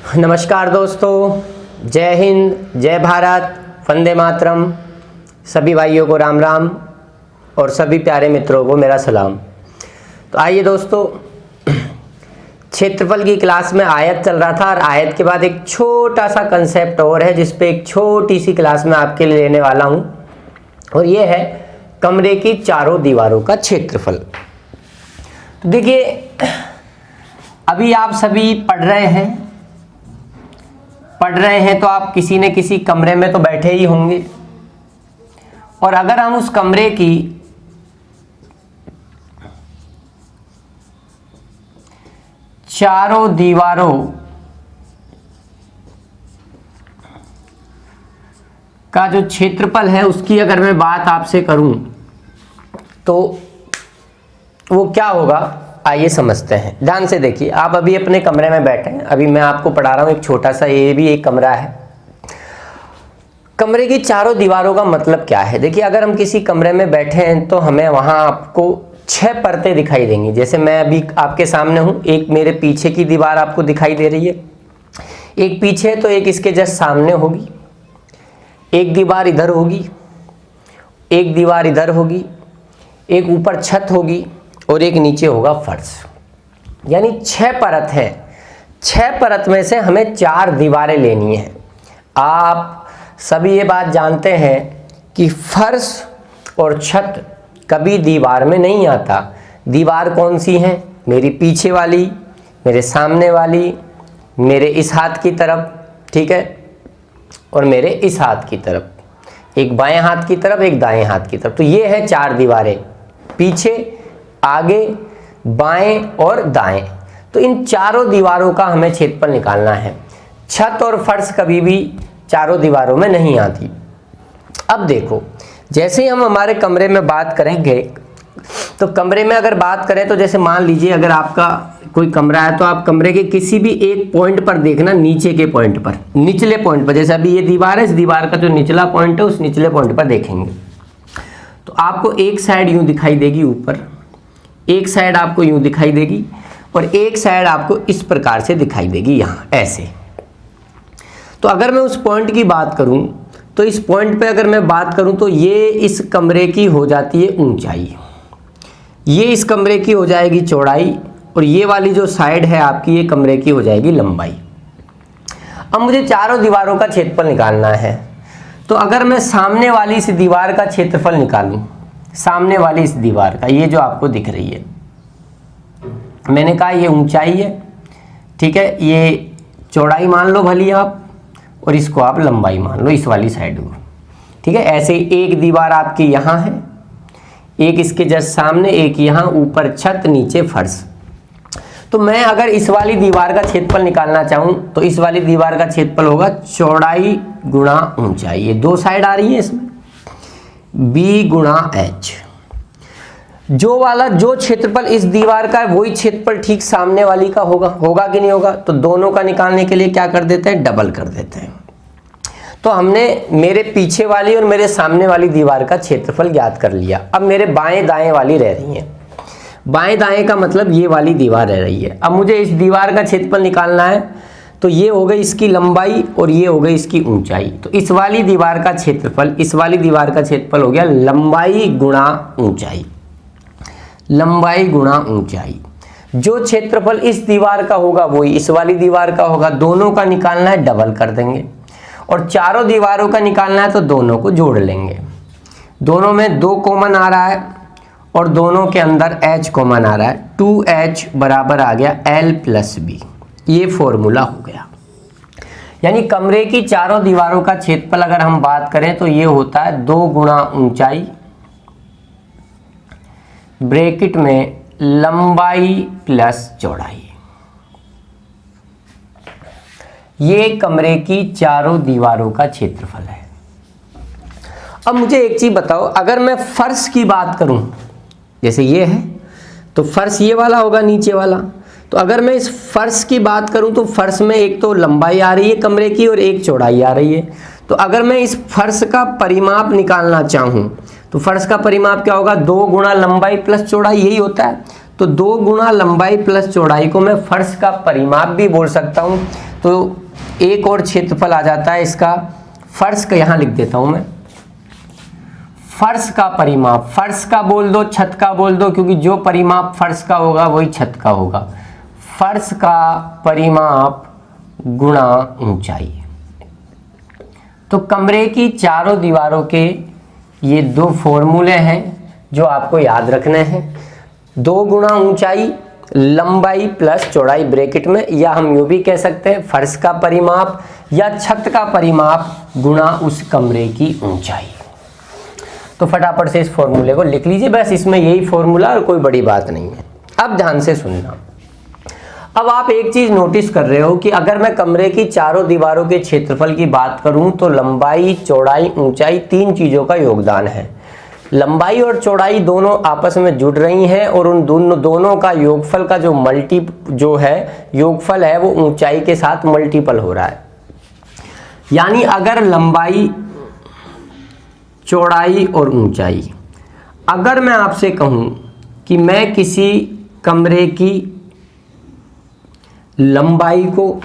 नमस्कार दोस्तों, जय हिंद, जय भारत, वंदे मातरम। सभी भाइयों को राम राम और सभी प्यारे मित्रों को मेरा सलाम। तो आइए दोस्तों, क्षेत्रफल की क्लास में आयत चल रहा था और आयत के बाद एक छोटा सा कंसेप्ट और है जिस पे एक छोटी सी क्लास में आपके लिए लेने वाला हूँ, और ये है कमरे की चारों दीवारों का क्षेत्रफल। तो देखिए, अभी आप सभी पढ़ रहे हैं तो आप किसी न किसी कमरे में तो बैठे ही होंगे, और अगर हम उस कमरे की चारों दीवारों का जो क्षेत्रफल है उसकी अगर मैं बात आपसे करूं तो वो क्या होगा, आइए समझते हैं। ध्यान से देखिए, आप अभी अपने कमरे में बैठे हैं। अभी मैं आपको पढ़ा रहा हूं एक छोटा सा, ये भी एक कमरा है। कमरे की चारों दीवारों का मतलब क्या है? देखिए, अगर हम किसी कमरे में बैठे हैं तो हमें वहां आपको 6 परतें दिखाई देंगी। जैसे मैं अभी आपके सामने हूं, एक मेरे पीछे की दीवार आपको दिखाई दे रही है, एक पीछे तो एक इसके जस्ट सामने होगी, एक दीवार इधर होगी, एक दीवार इधर होगी, एक ऊपर छत होगी और एक नीचे होगा फर्श। यानी 6 परत है। 6 परत में से हमें 4 दीवारें लेनी है। आप सभी ये बात जानते हैं कि फर्श और छत कभी दीवार में नहीं आता। दीवार कौन सी है? मेरी पीछे वाली, मेरे सामने वाली, मेरे इस हाथ की तरफ, ठीक है, और मेरे इस हाथ की तरफ, एक बाएं हाथ की तरफ, एक दाएं हाथ की तरफ। तो ये है 4 दीवारें, पीछे, आगे, बाएं और दाएं। तो इन चारों दीवारों का हमें क्षेत्रफल निकालना है। छत और फर्श कभी भी चारों दीवारों में नहीं आती। अब देखो, जैसे ही हम हमारे कमरे में बात करेंगे तो कमरे में अगर बात करें तो जैसे मान लीजिए अगर आपका कोई कमरा है तो आप कमरे के किसी भी एक पॉइंट पर देखना, नीचे के पॉइंट पर, निचले पॉइंट पर। जैसे अभी ये दीवार है, इस दीवार का जो निचला पॉइंट है उस निचले पॉइंट पर देखेंगे तो आपको एक साइड यूं दिखाई देगी ऊपर, एक साइड आपको यूं दिखाई देगी और एक साइड आपको इस प्रकार से दिखाई देगी, यहाँ ऐसे। तो अगर मैं उस पॉइंट की बात करूं तो इस पॉइंट पे अगर मैं बात करूं तो ये इस कमरे की हो जाती है ऊंचाई, ये इस कमरे की हो जाएगी चौड़ाई, और ये वाली जो साइड है आपकी, ये कमरे की हो जाएगी लंबाई। अब मुझे चारों दीवारों का क्षेत्रफल निकालना है। तो अगर मैं सामने वाली इस दीवार का क्षेत्रफल निकालूं, सामने वाली इस दीवार का, ये जो आपको दिख रही है, मैंने कहा ये ऊंचाई है, ठीक है, ये चौड़ाई मान लो भली आप, और इसको आप लंबाई मान लो, इस वाली साइड को, ठीक है। ऐसे एक दीवार आपकी यहाँ है, एक इसके जस्ट सामने, एक यहाँ, ऊपर छत, नीचे फर्श। तो मैं अगर इस वाली दीवार का क्षेत्रफल निकालना चाहूँ तो इस वाली दीवार का क्षेत्रफल होगा चौड़ाई गुणा ऊंचाई। ये 2 साइड आ रही है इसमें, b गुणा h। जो क्षेत्रफल इस दीवार का है वही क्षेत्रफल ठीक सामने वाली का होगा कि नहीं होगा? तो दोनों का निकालने के लिए क्या कर देते हैं, डबल कर देते हैं। तो हमने मेरे पीछे वाली और मेरे सामने वाली दीवार का क्षेत्रफल ज्ञात कर लिया। अब मेरे बाएं दाएं वाली रह रही है। बाएं दाएं का मतलब ये वाली दीवार रह रही है। अब मुझे इस दीवार का क्षेत्रफल निकालना है, तो ये हो गई इसकी लंबाई और ये हो गई इसकी ऊंचाई। तो इस वाली दीवार का क्षेत्रफल, इस वाली दीवार का क्षेत्रफल हो गया लंबाई गुणा ऊंचाई, लंबाई गुणा ऊंचाई। जो क्षेत्रफल इस दीवार का होगा वही इस वाली दीवार का होगा। दोनों का निकालना है, डबल कर देंगे, और चारों दीवारों का निकालना है तो दोनों को जोड़ लेंगे। दोनों में 2 कॉमन आ रहा है और दोनों के अंदर h कॉमन आ रहा है। 2h बराबर आ गया l प्लस b। ये फॉर्मूला हो गया। यानी कमरे की चारों दीवारों का क्षेत्रफल अगर हम बात करें तो ये होता है 2 गुणा ऊंचाई, ब्रैकेट में लंबाई प्लस चौड़ाई। ये कमरे की चारों दीवारों का क्षेत्रफल है। अब मुझे एक चीज बताओ, अगर मैं फर्श की बात करूं, जैसे ये है तो फर्श ये वाला होगा, नीचे वाला। तो अगर मैं इस फर्श की बात करूं तो फर्श में एक तो लंबाई आ रही है कमरे की और एक चौड़ाई आ रही है। तो अगर मैं इस फर्श का परिमाप निकालना चाहूं तो फर्श का परिमाप क्या होगा, 2 गुणा लंबाई प्लस चौड़ाई, यही होता है। तो 2 गुना लंबाई प्लस चौड़ाई को मैं फर्श का परिमाप भी बोल सकता हूँ। तो एक और क्षेत्रफल आ जाता है इसका, फर्श का यहाँ लिख देता हूँ मैं, फर्श का परिमाप। फर्श का बोल दो, छत का बोल दो, क्योंकि जो परिमाप फर्श का होगा वही छत का होगा। फर्श का परिमाप गुणा ऊंचाई। तो कमरे की चारों दीवारों के ये 2 फॉर्मूले हैं जो आपको याद रखने हैं। 2 गुना ऊंचाई, लंबाई प्लस चौड़ाई ब्रैकेट में, या हम यूं भी कह सकते हैं फर्श का परिमाप या छत का परिमाप गुणा उस कमरे की ऊंचाई। तो फटाफट से इस फॉर्मूले को लिख लीजिए, बस इसमें यही फॉर्मूला और कोई बड़ी बात नहीं है। अब ध्यान से सुनना। अब आप एक चीज नोटिस कर रहे हो कि अगर मैं कमरे की चारों दीवारों के क्षेत्रफल की बात करूं तो लंबाई, चौड़ाई, ऊंचाई 3 चीजों का योगदान है। लंबाई और चौड़ाई दोनों आपस में जुड़ रही हैं और उन दोनों का योगफल का योगफल है वो ऊंचाई के साथ मल्टीपल हो रहा है। यानी अगर लंबाई, चौड़ाई और ऊंचाई, अगर मैं आपसे कहूं कि मैं किसी कमरे की लंबाई को,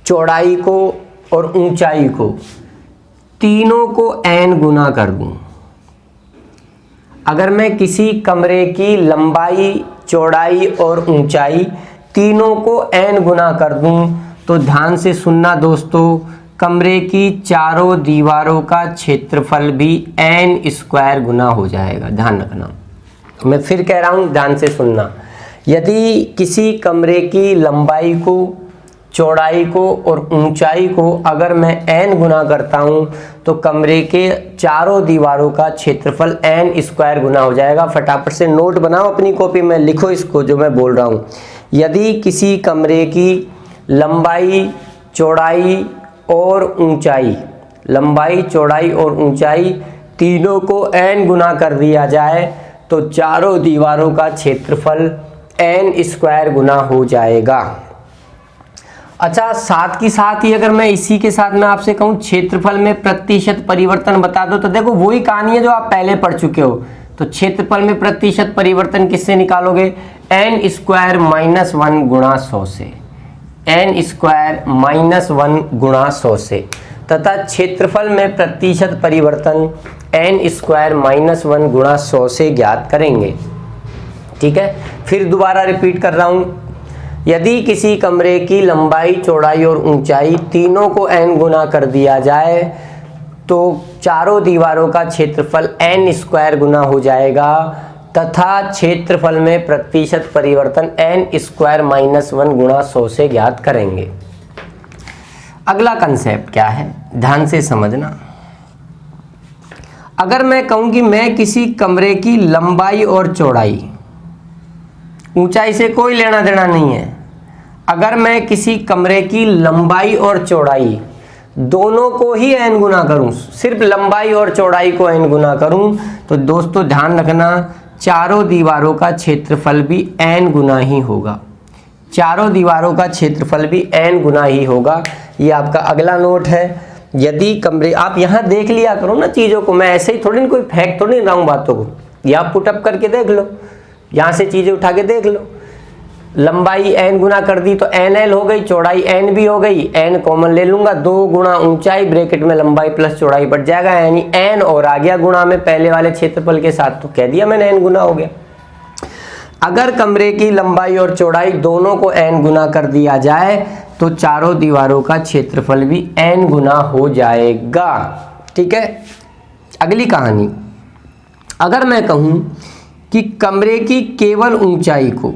चौड़ाई को और ऊंचाई को तीनों को n गुना कर दूं, अगर मैं किसी कमरे की लंबाई, चौड़ाई और ऊंचाई तीनों को n गुना कर दूं, तो ध्यान से सुनना दोस्तों, कमरे की चारों दीवारों का क्षेत्रफल भी n स्क्वायर गुना हो जाएगा। ध्यान रखना, मैं फिर कह रहा हूं, ध्यान से सुनना। यदि किसी कमरे की लंबाई को, चौड़ाई को और ऊंचाई को अगर मैं n गुना करता हूं तो कमरे के चारों दीवारों का क्षेत्रफल n स्क्वायर गुना हो जाएगा। फटाफट से नोट बनाओ अपनी कॉपी में, लिखो इसको जो मैं बोल रहा हूं। यदि किसी कमरे की लंबाई, चौड़ाई और ऊंचाई, लंबाई, चौड़ाई और ऊंचाई तीनों को n गुना कर दिया जाए तो चारों दीवारों का क्षेत्रफल n स्क्वायर गुना हो जाएगा। अच्छा, साथ की साथ ही अगर मैं इसी के साथ मैं आपसे कहूं क्षेत्रफल में प्रतिशत परिवर्तन बता दो, तो देखो वही कहानी है जो आप पहले पढ़ चुके हो। तो क्षेत्रफल में प्रतिशत परिवर्तन किससे निकालोगे? n स्क्वायर माइनस 1 गुणा 100 से, n स्क्वायर माइनस 1 गुणा 100 से, तथा क्षेत्रफल में प्रतिशत परिवर्तन n स्क्वायर माइनस 1 गुणा 100 से ज्ञात करेंगे। ठीक है, फिर दोबारा रिपीट कर रहा हूं। यदि किसी कमरे की लंबाई, चौड़ाई और ऊंचाई तीनों को n गुना कर दिया जाए तो चारों दीवारों का क्षेत्रफल n स्क्वायर गुना हो जाएगा, तथा क्षेत्रफल में प्रतिशत परिवर्तन n स्क्वायर माइनस 1 गुणा 100 से ज्ञात करेंगे। अगला कंसेप्ट क्या है, ध्यान से समझना। अगर मैं कहूं कि मैं किसी कमरे की लंबाई और चौड़ाई, ऊंचाई से कोई लेना देना नहीं है, अगर मैं किसी कमरे की लंबाई और चौड़ाई दोनों को ही n गुना करूं, सिर्फ लंबाई और चौड़ाई को n गुना करूं, तो दोस्तों ध्यान रखना चारों दीवारों का क्षेत्रफल भी n गुना ही होगा। चारों दीवारों का क्षेत्रफल भी n गुना ही होगा। ये आपका अगला नोट है। यदि कमरे, आप यहाँ देख लिया करो ना चीज़ों को, मैं ऐसे ही थोड़ी ना कोई फैक्ट थोड़ी ना हूँ बातों को, या पुटअप करके देख लो, यहाँ से चीज़ें उठा के देख लो। लंबाई n गुना कर दी तो nl हो गई, चौड़ाई n भी हो गई, n कॉमन ले लूंगा, 2 गुणा ऊंचाई ब्रैकेट में लंबाई प्लस चौड़ाई बढ़ जाएगा, यानी n और आ गया गुणा में पहले वाले क्षेत्रफल के साथ, तो कह दिया मैंने n गुना हो गया। अगर कमरे की लंबाई और चौड़ाई दोनों को n गुना कर दिया जाए तो चारों दीवारों का क्षेत्रफल भी n गुना हो जाएगा। ठीक है, अगली कहानी। अगर मैं कहूं कि कमरे की केवल ऊंचाई को,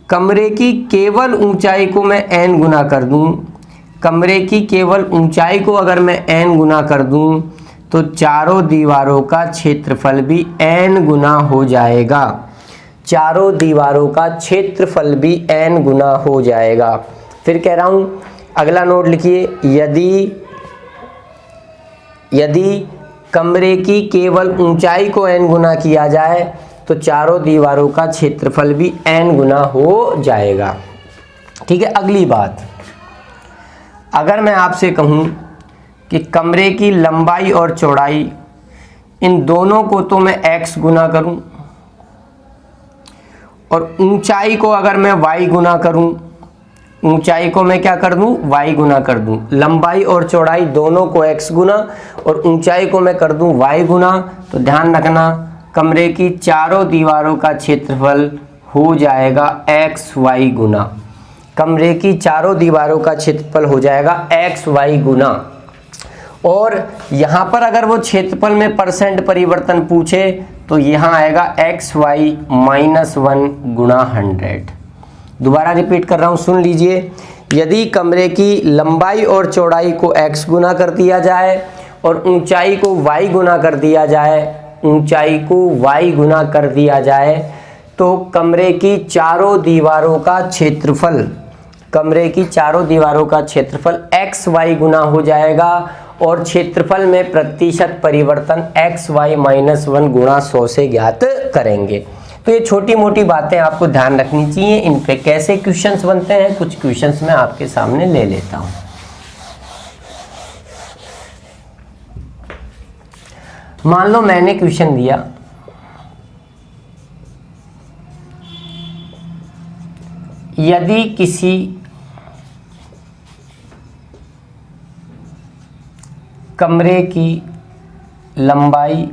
कमरे की केवल ऊंचाई को मैं n गुना कर दूं, कमरे की केवल ऊंचाई को अगर मैं n गुना कर दूं तो चारों दीवारों का क्षेत्रफल भी n गुना हो जाएगा। चारों दीवारों का क्षेत्रफल भी n गुना हो जाएगा। फिर कह रहा हूं, अगला नोट लिखिए। यदि कमरे की केवल ऊंचाई को n गुना किया जाए तो चारों दीवारों का क्षेत्रफल भी n गुना हो जाएगा। ठीक है, अगली बात, अगर मैं आपसे कहूं कि कमरे की लंबाई और चौड़ाई इन दोनों को तो मैं x गुना करूं और ऊंचाई को अगर मैं y गुना करूं, ऊंचाई को मैं क्या कर दूं, y गुना कर दूं, लंबाई और चौड़ाई दोनों को x गुना और ऊंचाई को मैं कर दूं y गुना, तो ध्यान रखना कमरे की चारों दीवारों का क्षेत्रफल हो जाएगा xy गुना। कमरे की चारों दीवारों का क्षेत्रफल हो जाएगा xy गुना। और यहाँ पर अगर वो क्षेत्रफल में परसेंट परिवर्तन पूछे तो यहाँ आएगा xy -1 गुना 100। दोबारा रिपीट कर रहा हूँ, सुन लीजिए। यदि कमरे की लंबाई और चौड़ाई को x गुना कर दिया जाए और ऊंचाई को y गुना कर दिया जाए, ऊंचाई को y गुना कर दिया जाए, तो कमरे की चारों दीवारों का क्षेत्रफल, कमरे की चारों दीवारों का क्षेत्रफल xy गुना हो जाएगा और क्षेत्रफल में प्रतिशत परिवर्तन xy -1 गुणा 100 से ज्ञात करेंगे। तो ये छोटी मोटी बातें आपको ध्यान रखनी चाहिए। इन पे कैसे क्वेश्चंस बनते हैं, कुछ क्वेश्चंस मैं आपके सामने ले लेता हूं। मान लो मैंने क्वेश्चन दिया यदि किसी कमरे की लंबाई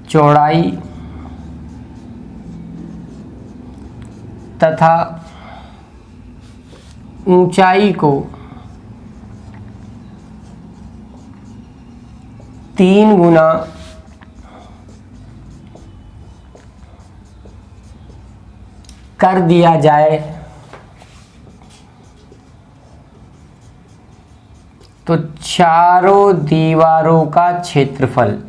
चौड़ाई तथा ऊंचाई को 3 गुना कर दिया जाए तो चारों दीवारों का क्षेत्रफल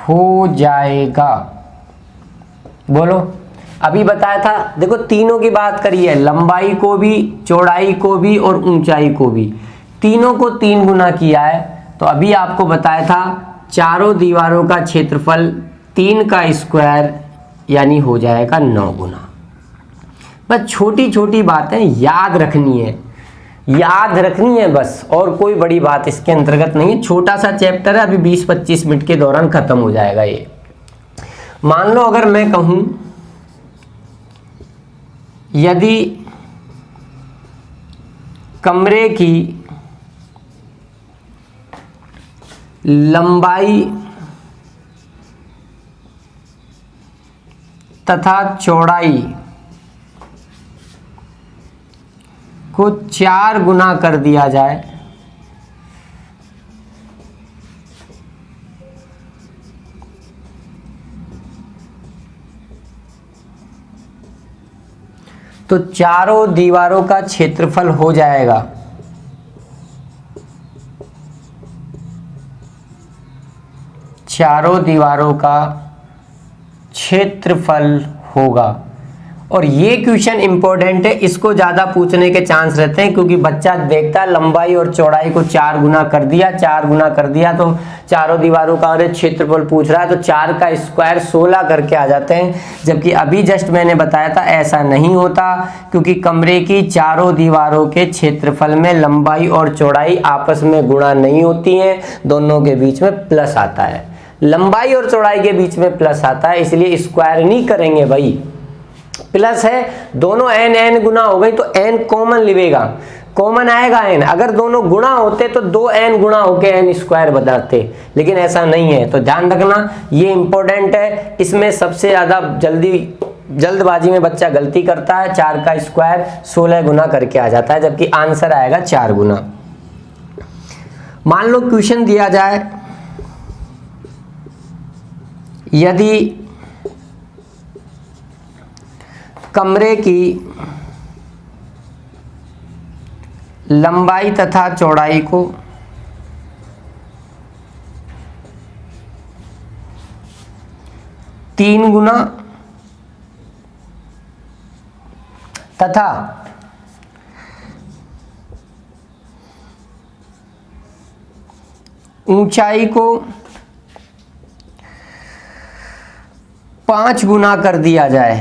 हो जाएगा। बोलो, अभी बताया था, देखो तीनों की बात करी है, लंबाई को भी, चौड़ाई को भी और ऊंचाई को भी, तीनों को 3 गुना किया है। तो अभी आपको बताया था चारों दीवारों का क्षेत्रफल 3 का स्क्वायर यानी हो जाएगा 9 गुना। बस छोटी छोटी बातें याद रखनी है, याद रखनी है बस, और कोई बड़ी बात इसके अंतर्गत नहीं है। छोटा सा चैप्टर है, अभी 20-25 मिनट के दौरान खत्म हो जाएगा ये। मान लो अगर मैं कहूं यदि कमरे की लंबाई तथा चौड़ाई को 4 गुना कर दिया जाए तो चारों दीवारों का क्षेत्रफल हो जाएगा चारों दीवारों का क्षेत्रफल होगा। और ये क्वेश्चन इंपॉर्टेंट है, इसको ज्यादा पूछने के चांस रहते हैं क्योंकि बच्चा देखता है लंबाई और चौड़ाई को 4 गुना कर दिया, 4 गुना कर दिया तो चारों दीवारों का क्षेत्रफल पूछ रहा है, तो 4 का स्क्वायर 16 करके आ जाते हैं। जबकि अभी जस्ट मैंने बताया था ऐसा नहीं होता, क्योंकि कमरे की चारों दीवारों के क्षेत्रफल में लंबाई और चौड़ाई आपस में गुणा नहीं होती है, दोनों के बीच में प्लस आता है। लंबाई और चौड़ाई के बीच में प्लस आता है, इसलिए स्क्वायर नहीं करेंगे भाई, प्लस है, दोनों n n गुना हो गई तो n कॉमन लिवेगा, कॉमन आएगा n। अगर दोनों गुणा होते तो 2n गुणा होके n स्क्वायर बनाते, लेकिन ऐसा नहीं है। तो ध्यान रखना, ये इंपॉर्टेंट है। इसमें सबसे ज्यादा जल्दबाजी में बच्चा गलती करता है, 4 का स्क्वायर 16 गुना करके आ जाता है, जबकि आंसर आएगा 4 गुना। मान लो क्वेश्चन दिया जाए यदि कमरे की लंबाई तथा चौड़ाई को 3 गुना तथा ऊंचाई को 5 गुना कर दिया जाए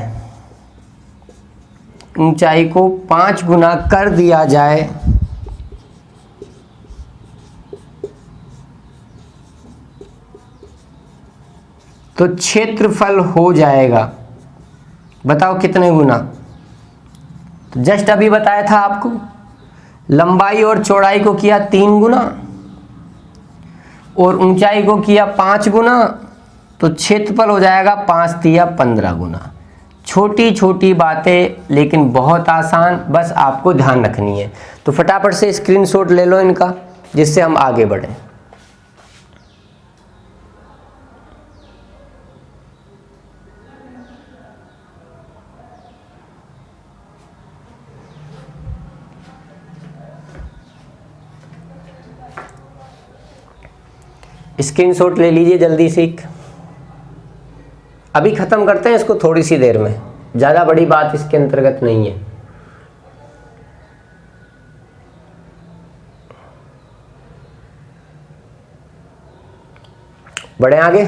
ऊंचाई को 5 गुना कर दिया जाए तो क्षेत्रफल हो जाएगा, बताओ कितने गुना। तो जस्ट अभी बताया था आपको, लंबाई और चौड़ाई को किया 3 गुना और ऊंचाई को किया 5 गुना, तो क्षेत्रफल हो जाएगा 5 तिया 15 गुना। छोटी छोटी बातें लेकिन बहुत आसान, बस आपको ध्यान रखनी है। तो फटाफट से स्क्रीनशॉट ले लो इनका, जिससे हम आगे बढ़ें। स्क्रीनशॉट ले लीजिए जल्दी से। अभी ख़त्म करते हैं इसको थोड़ी सी देर में, ज़्यादा बड़ी बात इसके अंतर्गत नहीं है। बढ़े आगे।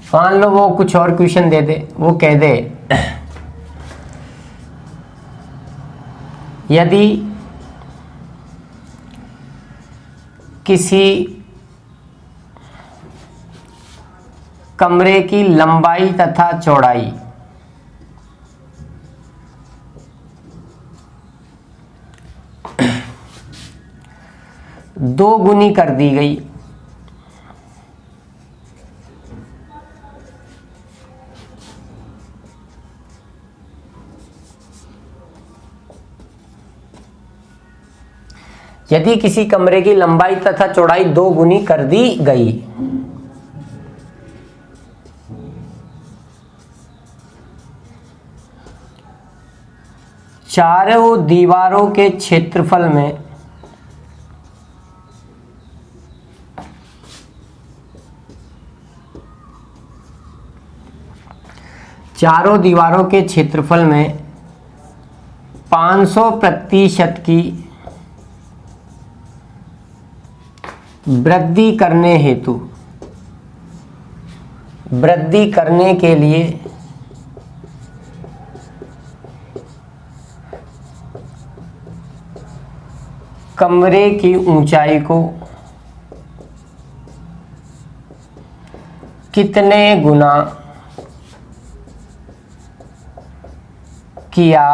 मान लो वो कुछ और क्वेश्चन दे दे, वो कह दे यदि किसी कमरे की लंबाई तथा चौड़ाई दो गुनी कर दी गई, यदि किसी कमरे की लंबाई तथा चौड़ाई 2 गुनी कर दी गई, चारों दीवारों के क्षेत्रफल में चारों दीवारों के क्षेत्रफल में 500% की वृद्धि करने हेतु, वृद्धि करने के लिए कमरे की ऊंचाई को कितने गुना किया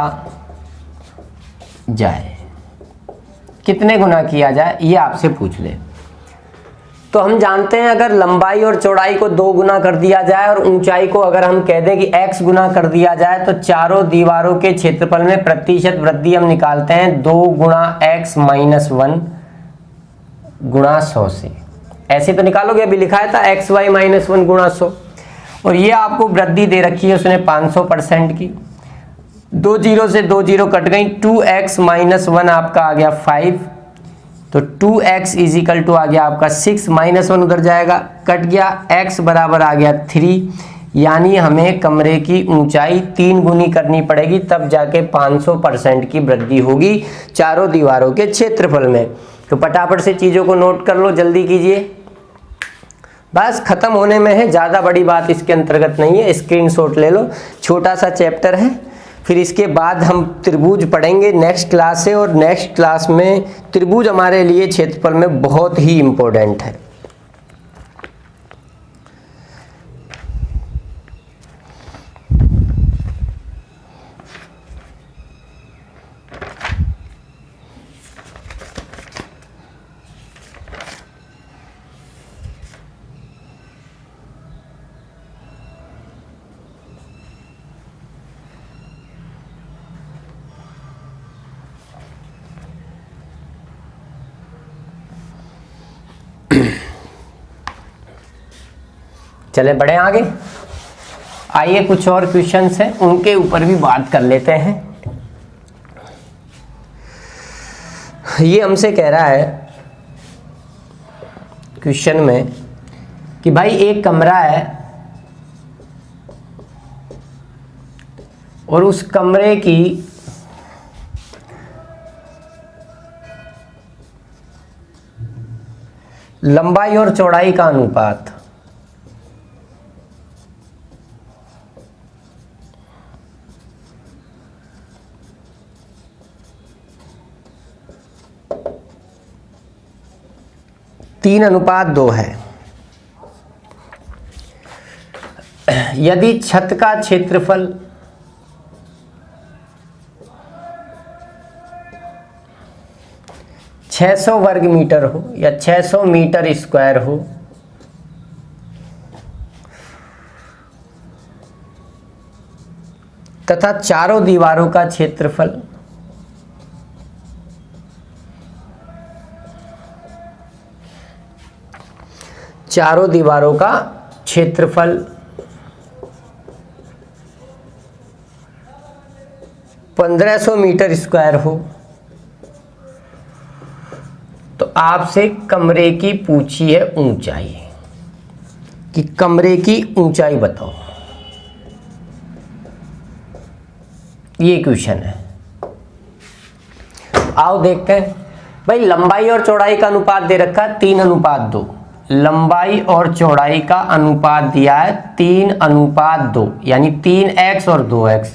जाए, कितने गुना किया जाए, ये आपसे पूछ ले। तो हम जानते हैं अगर लंबाई और चौड़ाई को 2 गुना कर दिया जाए और ऊंचाई को अगर हम कह दें कि x गुना कर दिया जाए, तो चारों दीवारों के क्षेत्रफल में प्रतिशत वृद्धि हम निकालते हैं 2 गुणा x माइनस 1 गुणा 100 से। ऐसे तो निकालोगे, अभी लिखा था xy माइनस 1 गुणा 100, और ये आपको वृद्धि दे रखी है उसने 500% की। 2 जीरो से 2 जीरो कट गई, 2x माइनस 1 आपका आ गया 5, तो 2x इजिकल टू आ गया आपका 6, माइनस 1 उधर जाएगा, कट गया, x बराबर आ गया 3। यानी हमें कमरे की ऊंचाई 3 गुनी करनी पड़ेगी, तब जाके 500% की वृद्धि होगी चारों दीवारों के क्षेत्रफल में। तो फटाफट से चीज़ों को नोट कर लो, जल्दी कीजिए, बस खत्म होने में है, ज़्यादा बड़ी बात इसके अंतर्गत नहीं है। स्क्रीनशॉट ले लो, छोटा सा चैप्टर है। फिर इसके बाद हम त्रिभुज पढ़ेंगे नेक्स्ट क्लास से, और नेक्स्ट क्लास में त्रिभुज हमारे लिए क्षेत्रफल में बहुत ही इम्पोर्टेंट है। चले बढ़े आगे। आइए कुछ और क्वेश्चंस हैं, उनके ऊपर भी बात कर लेते हैं। ये हमसे कह रहा है क्वेश्चन में कि भाई एक कमरा है और उस कमरे की लंबाई और चौड़ाई का अनुपात तीन अनुपात 2 है। यदि छत का क्षेत्रफल 600 वर्ग मीटर हो या 600 मीटर स्क्वायर हो तथा चारों दीवारों का क्षेत्रफल 1500 मीटर स्क्वायर हो तो आपसे कमरे की पूछी है ऊंचाई, कि कमरे की ऊंचाई बताओ। ये क्वेश्चन है। आओ देखते हैं भाई। लंबाई और चौड़ाई का अनुपात दे रखा है 3:2। लंबाई और चौड़ाई का अनुपात दिया है 3:2, यानी 3x और 2x।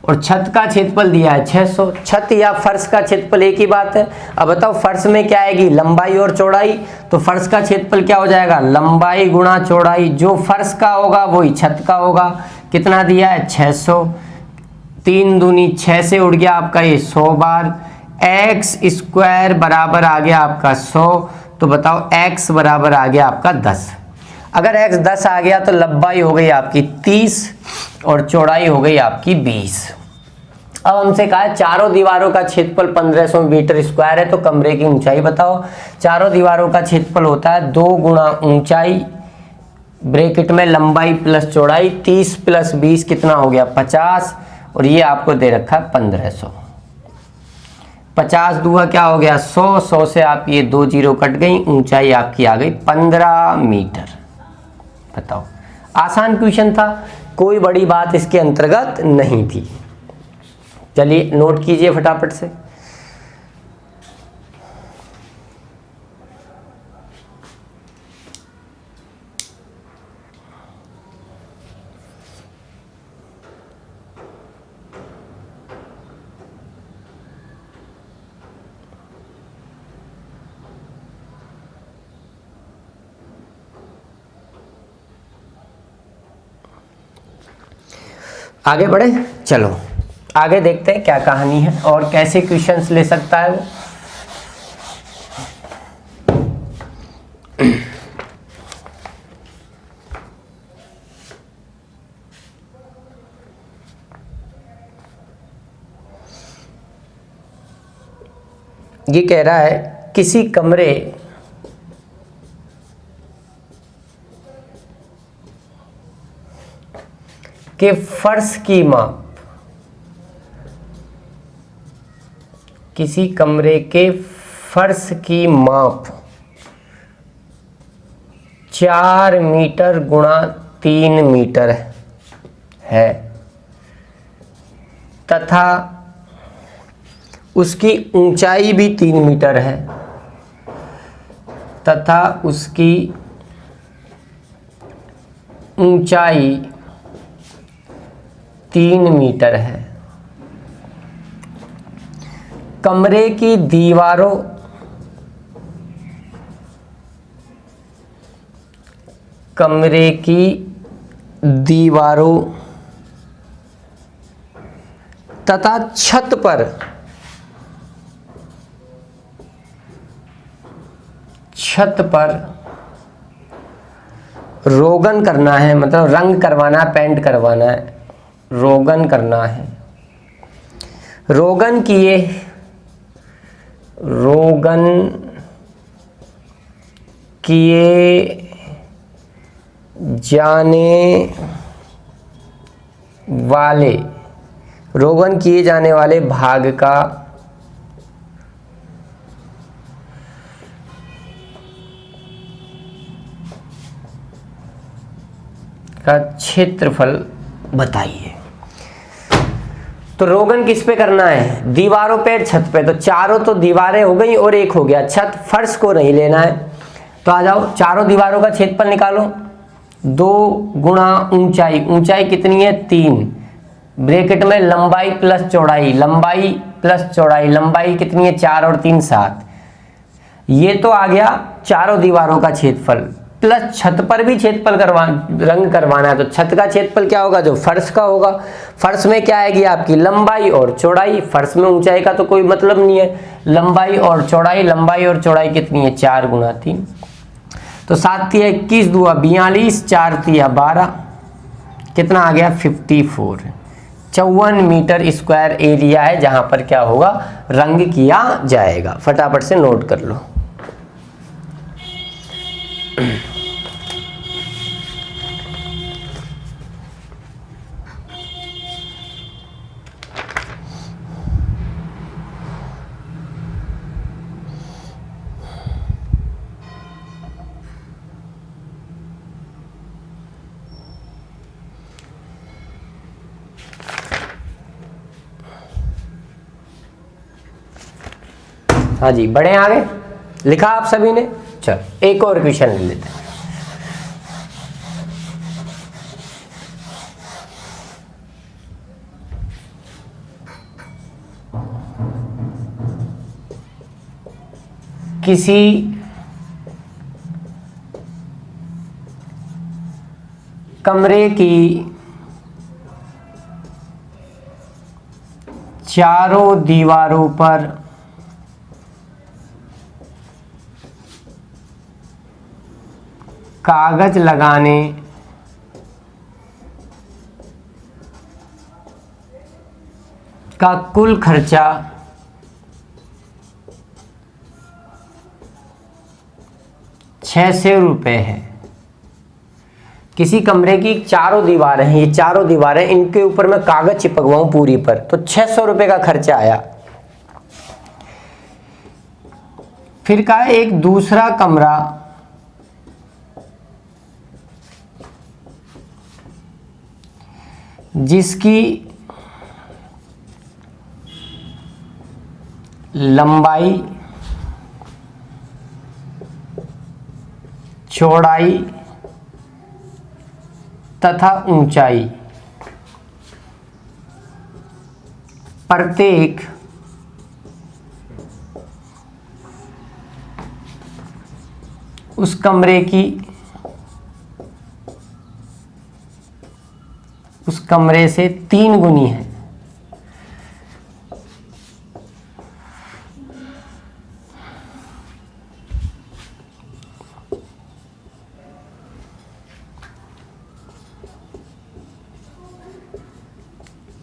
और छत का क्षेत्रफल दिया है 600। छत या फर्श का क्षेत्रफल एक ही बात है। अब बताओ फर्श में क्या आएगी, लंबाई और चौड़ाई। तो फर्श का क्षेत्रफल क्या हो जाएगा, लंबाई गुणा चौड़ाई। जो फर्श का होगा वही छत का होगा। कितना दिया है 600। 3 दूनी 6 से उड़ गया आपका ये 100 बार। एक्स स्क्वायर बराबर आ गया आपका 100। तो बताओ x बराबर आ गया आपका 10। अगर x 10 आ गया तो लंबाई हो गई आपकी 30 और चौड़ाई हो गई आपकी 20। अब हमसे कहा है चारों दीवारों का क्षेत्रफल 1500 मीटर स्क्वायर है, तो कमरे की ऊंचाई बताओ। चारों दीवारों का क्षेत्रफल होता है 2 गुणा ऊंचाई ब्रैकेट में लंबाई प्लस चौड़ाई। 30 प्लस 20 कितना हो गया 50, और ये आपको दे रखा है 1500। 50 दूआ क्या हो गया 100। 100 से आप ये 2 जीरो कट गई, ऊंचाई आपकी आ गई 15 मीटर। बताओ, आसान क्वेश्चन था, कोई बड़ी बात इसके अंतर्गत नहीं थी। चलिए नोट कीजिए फटाफट से। आगे बढ़े, चलो आगे देखते हैं क्या कहानी है और कैसे क्वेश्चंस ले सकता है वो। ये कह रहा है किसी कमरे के फर्श की माप, किसी कमरे के फर्श की माप 4 मीटर गुणा 3 मीटर है तथा उसकी ऊंचाई भी 3 मीटर है तथा उसकी ऊंचाई 3 मीटर है। कमरे की दीवारों तथा छत पर रोगन करना है, मतलब रंग करवाना है, पेंट करवाना है, रोगन करना है। रोगन किए जाने वाले भाग का क्षेत्रफल बताइए। तो रोगन किस पे करना है, दीवारों पे, छत पे। तो चारों तो दीवारें हो गई और एक हो गया छत, फर्श को नहीं लेना है। तो आ जाओ, चारों दीवारों का क्षेत्रफल निकालो। 2 गुणा ऊंचाई, ऊंचाई कितनी है 3, ब्रैकेट में लंबाई प्लस चौड़ाई, लंबाई प्लस चौड़ाई, लंबाई कितनी है 4 और 3 7। ये तो आ गया चारों दीवारों का क्षेत्रफल, प्लस छत पर भी क्षेत्रफल रंग करवाना है। तो छत का क्षेत्रफल क्या होगा, जो फर्श का होगा। फर्श में क्या आएगी आपकी लंबाई और चौड़ाई, फर्श में ऊंचाई का तो कोई मतलब नहीं है, लंबाई और चौड़ाई, लंबाई और चौड़ाई कितनी है 4 गुणा 3। तो 7 तिया 21, 2 42, 4 तिया 12, कितना आ गया 54। 54 मीटर स्क्वायर एरिया है जहां पर क्या होगा, रंग किया जाएगा। फटाफट से नोट कर लो। हाँ जी, बढ़े आगे, लिखा आप सभी ने। चलो एक और क्वेश्चन ले लेते हैं। किसी कमरे की चारों दीवारों पर कागज लगाने का कुल खर्चा 600 रुपये है। किसी कमरे की चारों दीवारें हैं, ये चारों दीवारें, इनके ऊपर मैं कागज चिपकवाऊं पूरी पर, तो 600 रुपये का खर्चा आया। फिर कहा एक दूसरा कमरा जिसकी लंबाई, चौड़ाई तथा ऊंचाई प्रत्येक उस कमरे की, उस कमरे से 3 गुनी है।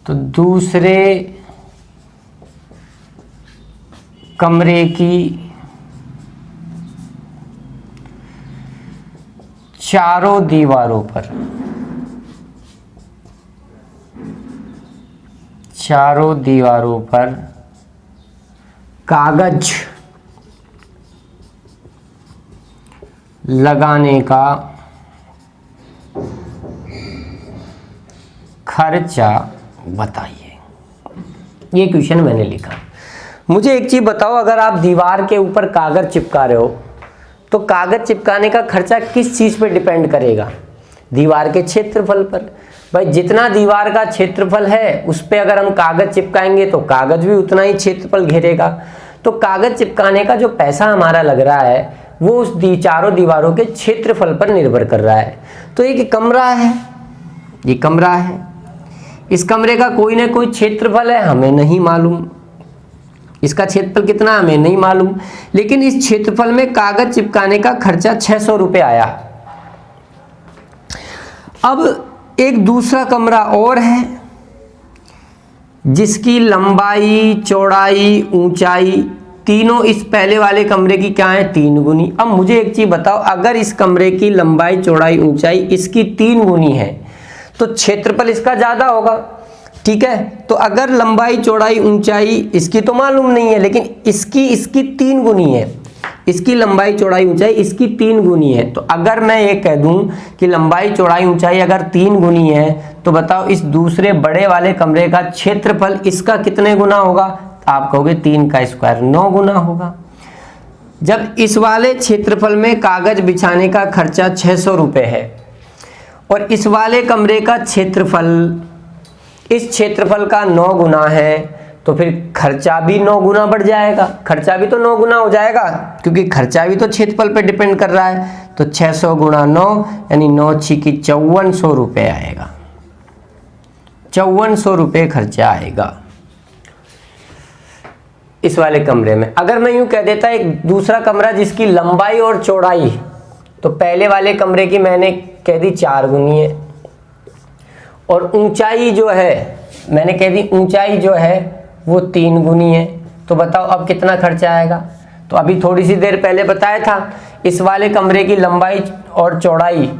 तो दूसरे कमरे की चारों दीवारों पर, चारों दीवारों पर कागज लगाने का खर्चा बताइए। ये क्वेश्चन मैंने लिखा। मुझे एक चीज बताओ, अगर आप दीवार के ऊपर कागज चिपका रहे हो तो कागज चिपकाने का खर्चा किस चीज पे डिपेंड करेगा, दीवार के क्षेत्रफल पर। भाई जितना दीवार का क्षेत्रफल है उस पे अगर हम कागज चिपकाएंगे तो कागज भी उतना ही क्षेत्रफल घेरेगा। तो कागज चिपकाने का जो पैसा हमारा लग रहा है वो उस चारों दीवारों के क्षेत्रफल पर निर्भर कर रहा है। तो एक कमरा है, ये कमरा है, इस कमरे का कोई ना कोई क्षेत्रफल है, हमें नहीं मालूम, इसका क्षेत्रफल कितना हमें नहीं मालूम, लेकिन इस क्षेत्रफल में कागज चिपकाने का खर्चा 600 रुपये आया। अब एक दूसरा कमरा और है जिसकी लंबाई, चौड़ाई, ऊंचाई तीनों इस पहले वाले कमरे की क्या है 3 गुनी। अब मुझे एक चीज बताओ, अगर इस कमरे की लंबाई, चौड़ाई, ऊंचाई इसकी 3 गुनी है तो क्षेत्रफल इसका ज्यादा होगा, ठीक है। तो अगर लंबाई, चौड़ाई, ऊंचाई इसकी तो मालूम नहीं है, लेकिन इसकी 3 गुनी है, इसकी लंबाई चौड़ाई ऊंचाई इसकी 3 गुनी है। तो अगर मैं ये कह दूं कि लंबाई चौड़ाई ऊंचाई अगर 3 गुनी है तो बताओ इस दूसरे बड़े वाले कमरे का क्षेत्रफल इसका कितने गुना होगा? आप कहोगे 3 का स्क्वायर 9 गुना होगा। जब इस वाले क्षेत्रफल में कागज बिछाने का खर्चा 600 रुपये है और इस वाले कमरे का क्षेत्रफल इस क्षेत्रफल का 9 गुना है तो फिर खर्चा भी 9 गुना बढ़ जाएगा। खर्चा भी तो 9 गुना हो जाएगा क्योंकि खर्चा भी तो क्षेत्रफल पे डिपेंड कर रहा है। तो 600 गुणा 9 यानी 9 छिकी 5400 रुपये आएगा। 5400 रुपये खर्चा आएगा इस वाले कमरे में। अगर मैं यूं कह देता एक दूसरा कमरा जिसकी लंबाई और चौड़ाई, तो पहले वाले कमरे की मैंने कह दी 4 गुनी है और ऊंचाई जो है मैंने कह दी ऊंचाई जो है वो 3 गुनी है। तो बताओ अब कितना खर्चा आएगा? तो अभी थोड़ी सी देर पहले बताया था इस वाले कमरे की लंबाई और चौड़ाई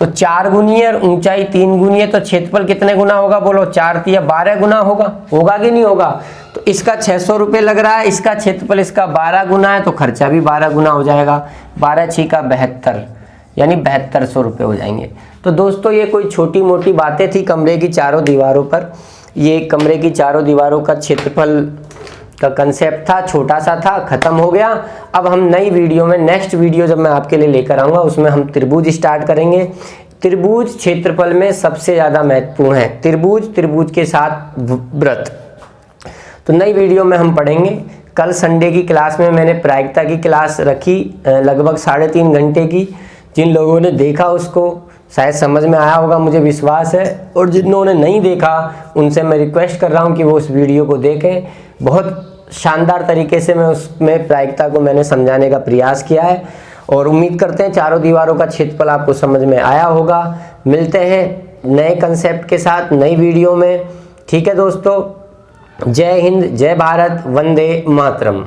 तो 4 गुनी है और ऊंचाई 3 गुनी है, तो क्षेत्रफल कितने गुना होगा? बोलो 4 या 12 गुना होगा। होगा कि नहीं होगा? तो इसका 600 रुपये लग रहा है, इसका क्षेत्रफल इसका 12 गुना है तो खर्चा भी 12 गुना हो जाएगा। 12 छिका 72 यानी 7200 रुपये हो जाएंगे। तो दोस्तों ये कोई छोटी मोटी बातें थी कमरे की चारों दीवारों पर। ये कमरे की चारों दीवारों का क्षेत्रफल का कंसेप्ट था, छोटा सा था, खत्म हो गया। अब हम नई वीडियो में नेक्स्ट वीडियो जब मैं आपके लिए लेकर आऊँगा उसमें हम त्रिभुज स्टार्ट करेंगे। त्रिभुज क्षेत्रफल में सबसे ज़्यादा महत्वपूर्ण है। त्रिभुज के साथ वृत्त, तो नई वीडियो में हम पढ़ेंगे। कल संडे की क्लास में मैंने प्रायिकता की क्लास रखी लगभग 3.5 घंटे की। जिन लोगों ने देखा उसको शायद समझ में आया होगा, मुझे विश्वास है, और जिन्होंने नहीं देखा उनसे मैं रिक्वेस्ट कर रहा हूं कि वो उस वीडियो को देखें। बहुत शानदार तरीके से मैं उसमें प्रायिकता को मैंने समझाने का प्रयास किया है और उम्मीद करते हैं चारों दीवारों का क्षेत्रफल आपको समझ में आया होगा। मिलते हैं नए कंसेप्ट के साथ नई वीडियो में। ठीक है दोस्तों, जय हिंद, जय भारत, वंदे मातरम।